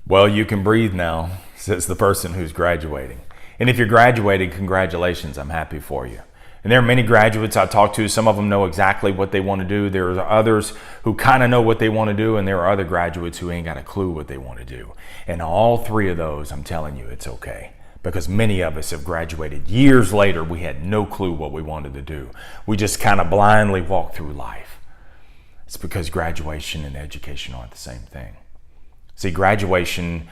Well, you can breathe now, says the person who's graduating. And if you're graduating, congratulations, I'm happy for you. And there are many graduates I talk to. Some of them know exactly what they want to do. There are others who kind of know what they want to do. And there are other graduates who ain't got a clue what they want to do. And all three of those, I'm telling you, it's okay. Because many of us have graduated years later. We had no clue what we wanted to do. We just kind of blindly walked through life. It's because graduation and education aren't the same thing. See, graduation,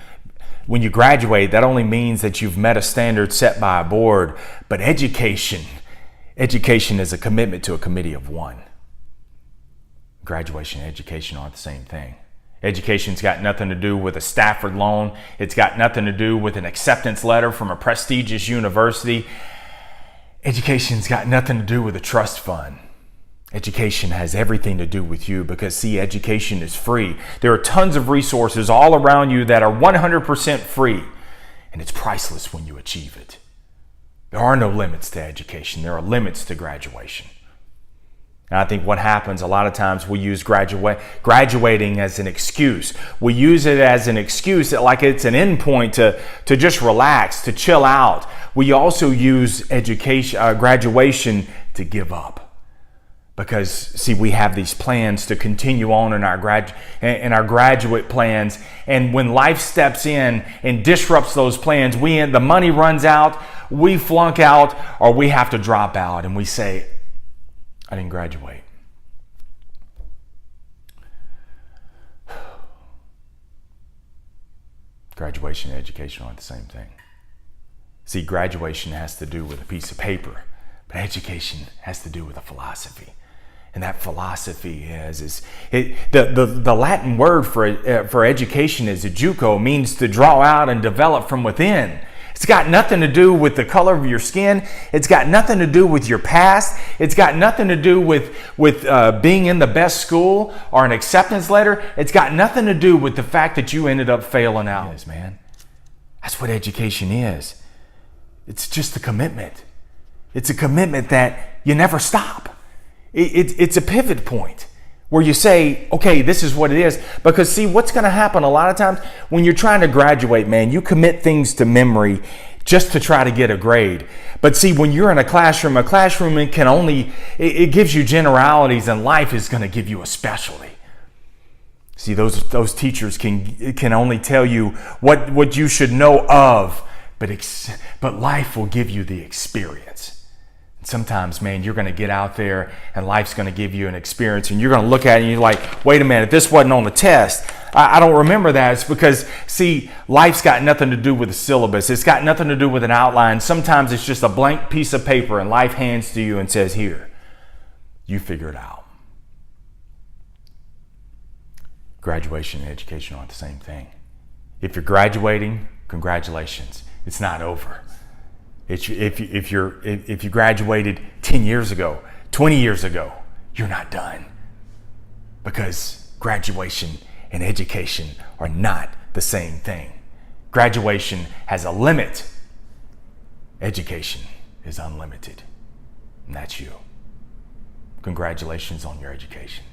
when you graduate, that only means that you've met a standard set by a board. But education is a commitment to a committee of one. Graduation and education aren't the same thing. Education's got nothing to do with a Stafford loan. It's got nothing to do with an acceptance letter from a prestigious university. Education's got nothing to do with a trust fund. Education has everything to do with you because, see, education is free. There are tons of resources all around you that are 100% free, and it's priceless when you achieve it. There are no limits to education. There are limits to graduation. And I think what happens a lot of times, we use graduating as an excuse. We use it as an excuse that like it's an endpoint to just relax, to chill out. We also use graduation to give up. Because, see, we have these plans to continue on in our graduate plans. And when life steps in and disrupts those plans, the money runs out, we flunk out, or we have to drop out. And we say, I didn't graduate. Graduation and education aren't the same thing. See, graduation has to do with a piece of paper, but education has to do with a philosophy. And that philosophy the Latin word for education is educo, means to draw out and develop from within. It's got nothing to do with the color of your skin. It's got nothing to do with your past. It's got nothing to do with being in the best school or an acceptance letter. It's got nothing to do with the fact that you ended up failing out. Yes, man. That's what education is. It's just a commitment. It's a commitment that you never stop. It's a pivot point where you say, okay, this is what it is. Because, see, what's going to happen a lot of times when you're trying to graduate, man, you commit things to memory just to try to get a grade. But, see, when you're in a classroom it gives you generalities, and life is going to give you a specialty. See, those teachers can only tell you what you should know of, but life will give you the experience. Sometimes, man, you're going to get out there and life's going to give you an experience, and you're going to look at it and you're like, wait a minute, this wasn't on the test. I don't remember that. It's because, see, life's got nothing to do with the syllabus. It's got nothing to do with an outline. Sometimes it's just a blank piece of paper and life hands to you and says, here, you figure it out. Graduation and education aren't the same thing. If you're graduating, congratulations. It's not over. If you graduated 10 years ago, 20 years ago, you're not done. Because graduation and education are not the same thing. Graduation has a limit. Education is unlimited. And that's you. Congratulations on your education.